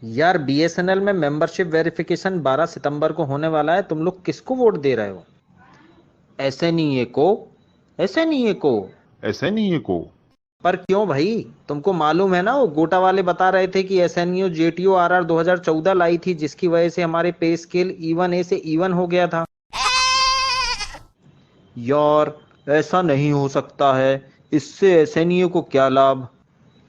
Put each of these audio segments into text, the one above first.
यार बीएसएनएल में membership verification 12 सितंबर को होने वाला है। तुम लोग किसको वोट दे रहे हो? एसएनईए को। एसएनईए को? ऐसे नहीं है को। पर क्यों भाई? तुमको मालूम है ना, वो गोटा वाले बता रहे थे कि एसएनईओ जेटीओ आरआर 2014 लाई थी, जिसकी वजह से हमारे पे स्केल E1 ए से E1 हो गया था। यार ऐसा नहीं हो सकता है। इससे एसएनईए को क्या लाभ?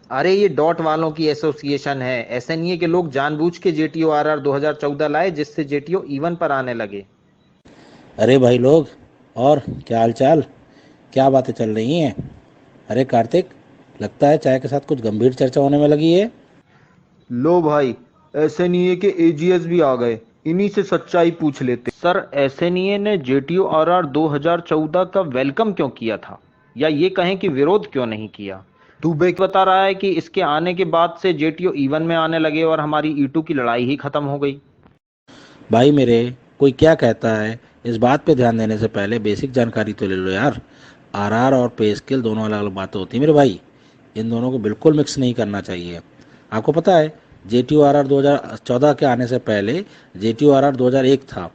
अरे ये डॉट वालों की एसोसिएशन है। एसएनईए के लोग जानबूझ के जेटीओ आरआर 2014 लाए, जिससे जेटीओ E1 पर आने लगे। अरे भाई लोग, और क्या हाल चाल, क्या बातें चल रही हैं? अरे कार्तिक, लगता है चाय के साथ कुछ गंभीर चर्चा होने में लगी है। लो भाई, एसएनईए के एजीएस भी आ गए। इन्हीं से सच्चाई पूछ लेते। सर, एसएनईए ने जेटीओ आरआर 2014 का वेलकम क्यों किया था, या ये कहें कि विरोध क्यों नहीं किया? दुबे बता रहा है कि इसके आने के बाद से जेटीओ E1 में आने लगे और हमारी E2 की लड़ाई ही खत्म हो गई। भाई मेरे, कोई क्या कहता है, इस बात पे ध्यान देने से पहले बेसिक जानकारी तो ले लो यार। आरआर और पे स्केल दोनों अलग अलग बातें होती हैं मेरे भाई। इन दोनों को बिल्कुल मिक्स नहीं करना चाहिए। आपको पता है, जेटीओ आरआर 2014 के आने से पहले जेटीओ आरआर 2001 था,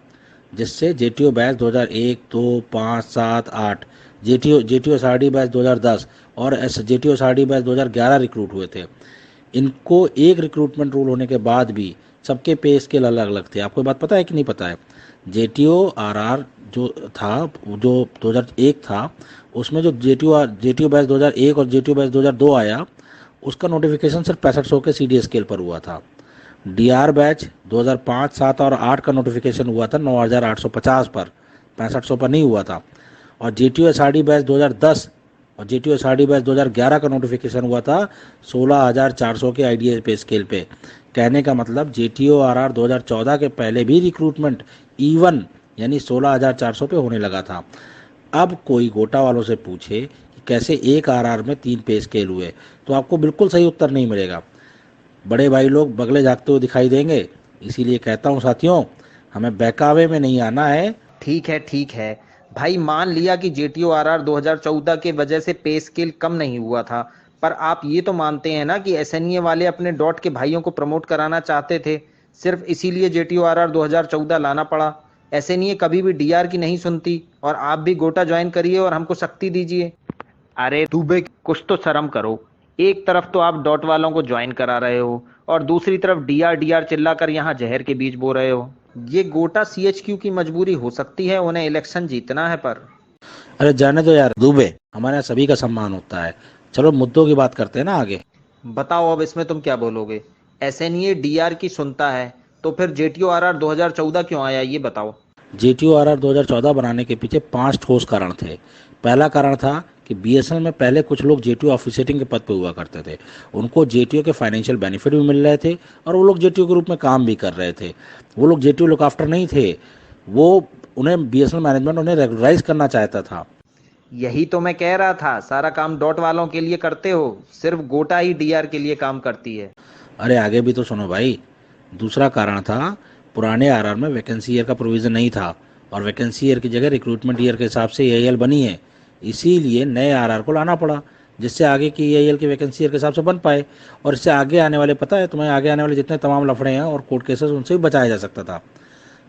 जिससे JTO batch 2001, 2, 5, 7, 8, JTO JTO SRD batch 2010 और जेटीओ एसआरडी बैच 2011 रिक्रूट हुए थे। इनको एक रिक्रूटमेंट रूल होने के बाद भी सबके पे स्केल अलग अलग थे। आपको ये बात पता है कि नहीं पता है? जेटीओ आरआर जो था, जो 2001 था, उसमें जो जेटीओ बैच 2001 और जेटीओ बैच 2002 आया, उसका नोटिफिकेशन सिर्फ 6500 के सीडी स्केल पर हुआ था। डीआर बैच 2005, 7 और 8 का नोटिफिकेशन हुआ था 9850 पर, 6500 पर नहीं हुआ था। और जेटीओ एसआरडी बैच 2010 और जेटीओ एसआरडी बैच 2011 का नोटिफिकेशन हुआ था 16400 के आईडीए पे स्केल पे। कहने का मतलब जेटीओ आरआर 2014 के पहले भी रिक्रूटमेंट E1 यानी 16400 पे होने लगा था। अब कोई गोटा वालों से पूछे कि कैसे एक आरआर में 3 पे स्केल हुए, तो आपको बिल्कुल सही उत्तर नहीं मिलेगा। बड़े भाई लोग बगले झाँकते हुए दिखाई देंगे। इसीलिए कहता हूँ साथियों, हमें बहकावे में नहीं आना है। ठीक है, ठीक है भाई, मान लिया कि जेटीओ आरआर 2014 के वजह से पे स्केल कम नहीं हुआ था। पर आप ये तो मानते हैं ना कि एसएनईए वाले अपने डॉट के भाइयों को प्रमोट कराना चाहते थे, सिर्फ इसीलिए जेटीओ आरआर 2014 लाना पड़ा। एसएनईए कभी भी डीआर की नहीं सुनती, और आप भी गोटा ज्वाइन करिए और हमको शक्ति दीजिए। अरे दुबे, कुछ तो शर्म करो। एक तरफ तो आप डॉट वालों को ज्वाइन करा रहे हो, और दूसरी तरफ डीआर डीआर चिल्लाकर यहाँ जहर के बीज बो रहे हो। ये गोटा सीएचक्यू की मजबूरी हो सकती है, उन्हें इलेक्शन जीतना है। पर अरे जाने दो यार दूबे, हमारे यहाँ सभी का सम्मान होता है। चलो मुद्दों की बात करते हैं ना आगे। बताओ, अब इसमें तुम क्या बोलोगे? एसएनईए डीआर की सुनता है, तो फिर जेटीओ आरआर 2014 क्यों आया, ये बताओ। जेटीओ आरआर 2014 बनाने के पीछे 5 ठोस कारण थे। पहला कारण था कि बीएसएनएल में पहले कुछ लोग जेटीओ ऑफिसरेटिंग के पद पे हुआ करते थे। उनको जेटीओ के फाइनेंशियल बेनिफिट भी मिल रहे थे और वो लोग जेटीओ के रूप में काम भी कर रहे थे। वो लोग जेटीओ लुक आफ्टर नहीं थे, वो उन्हें बीएसएनएल मैनेजमेंट उन्हें रेगुलराइज करना चाहता था। यही तो मैं कह रहा था, सारा काम डॉट वालों के लिए करते हो, सिर्फ गोटा ही डीआर के लिए काम करती है। अरे आगे भी तो सुनो भाई। दूसरा कारण था, पुराने आरआर में वैकेंसी ईयर का प्रोविज़न नहीं था और वैकेंसी ईयर की जगह रिक्रूटमेंट ईयर के हिसाब से एआईएल बनी है। इसीलिए नए आरआर को लाना पड़ा, जिससे आगे की एआईएल की वैकेंसी ईयर के हिसाब से बन पाए। और इससे आगे आने वाले, पता है तुम्हें, आगे आने वाले जितने तमाम लफड़े हैं और कोर्ट केसेस, उनसे भी बचाया जा सकता था।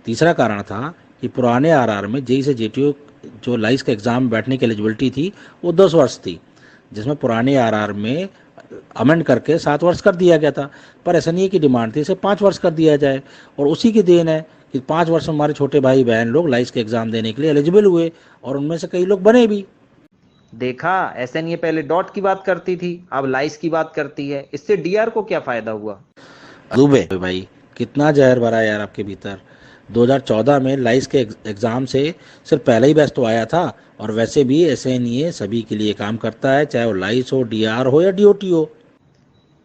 तीसरा कारण था कि पुराने आरआर में जेई से जेटीओ जो लाइस के एग्ज़ाम में बैठने की एलिजिबिलिटी थी, वो 10 वर्ष थी, जिसमें पुराने आरआर में अमेंड करके 7 वर्ष कर दिया गया था। पर एसएनईए की डिमांड थी इसे 5 वर्ष कर दिया जाए, और उसी की देन है कि 5 वर्ष में हमारे छोटे भाई बहन लोग लाइस के एग्ज़ाम देने के लिए एलिजिबल हुए, और उनमें से कई लोग बने भी। देखा, एसएनईए पहले डॉट की बात करती थी, अब लाइस की बात करती है। इससे डीआर को क्या फायदा हुआ? दुबे भाई, कितना जहर भरा है यार आपके भीतर। 2014 में लाइस के एग्ज़ाम से सिर्फ पहला ही बैच तो आया था, और वैसे भी एसएनईए सभी के लिए काम करता है, चाहे वो लाइस हो, डीआर हो या डीओटी हो।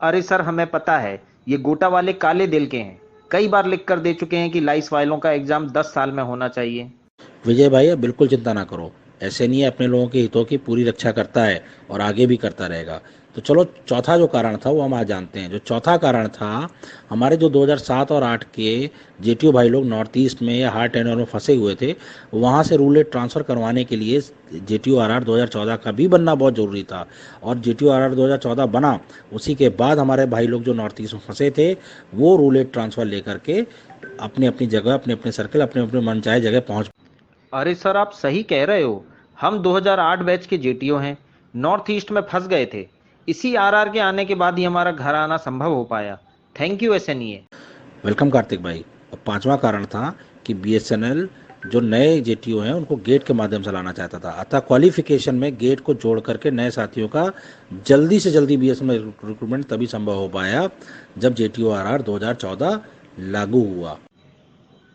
अरे सर, हमें पता है, ये गोटा वाले काले दिल के हैं। कई बार लिख कर दे चुके हैं कि लाइस वालों का एग्जाम 10 साल में होना चाहिए। विजय भाई, अब बिल्कुल चिंता ना करो। एसएनईए अपने लोगों के हितों की पूरी रक्षा करता है और आगे भी करता रहेगा। तो चलो चौथा जो कारण था वो हम आज जानते हैं। जो चौथा कारण था, हमारे जो 2007 और 8 के जेटीओ भाई लोग नॉर्थ ईस्ट में या हार्ड टेन्योर में फंसे हुए थे, वहाँ से रूल रेट ट्रांसफ़र करवाने के लिए जेटीओ आरआर 2014 का भी बनना बहुत ज़रूरी था। और जेटीओ आरआर 2014 बना, उसी के बाद हमारे भाई लोग जो नॉर्थ ईस्ट में फंसे थे वो रूल रेट ट्रांसफ़र लेकर के अपनी अपनी जगह, अपने अपने सर्कल, अपने अपने मनचाहे जगह पहुँच। अरे सर, आप सही कह रहे हो। हम 2008 बैच के जेटीओ हैं, नॉर्थ ईस्ट में फंस गए थे। इसी आरआर के आने के बाद ही हमारा घर आना संभव हो पाया। Thank you SNEA. Welcome Kartik भाई। और पांचवा कारण था कि बीएसएनएल जो नए जेटीओ हैं उनको गेट के माध्यम से लाना चाहता था, अतः क्वालिफिकेशन में गेट को जोड़ करके नए साथियों का जल्दी से जल्दी बीएसएनएल रिक्रूटमेंट तभी संभव हो पाया जब जेटीओ आरआर 2014 लागू हुआ।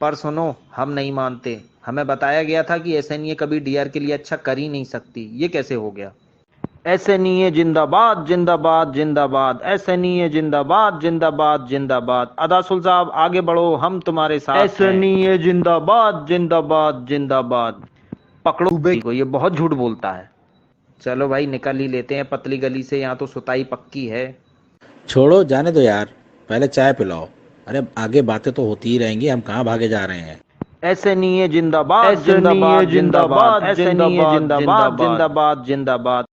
पर सुनो, हम नहीं मानते। हमें बताया गया था कि एसएनईए कभी डीआर के लिए अच्छा कर ही नहीं सकती। ये कैसे हो गया? एसएनईए जिंदाबाद जिंदाबाद जिंदाबाद, एसएनईए जिंदाबाद जिंदाबाद जिंदाबाद। अदासुल साहब आगे बढ़ो, हम तुम्हारे साथ हैं। एसएनईए जिंदाबाद जिंदाबाद जिंदाबाद। पकड़ो सूबे को, ये बहुत झूठ बोलता है। चलो भाई, निकल ही लेते हैं पतली गली से, यहाँ तो सुताई पक्की है। छोड़ो, जाने दो यार, पहले चाय पिलाओ। अरे आगे बातें तो होती ही रहेंगी, हम कहाँ भागे जा रहे हैं। एसएनईए जिंदाबाद जिंदाबाद जिंदाबाद, एसएनईए जिंदाबाद जिंदाबाद जिंदाबाद जिंदाबाद।